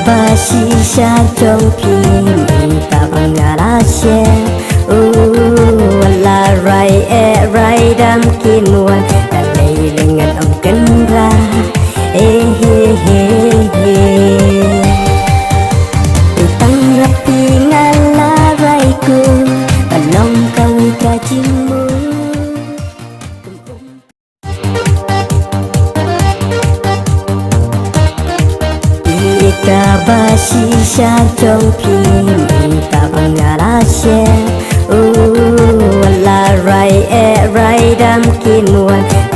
basisha trong phim ta bằng ngala xe la rai đam kin wan ta lay lengan om kendra he tang rapi ngala rai ku balong kawi kajimu ika basisha trong phim ta bằng ngala xe la rai đam kin wan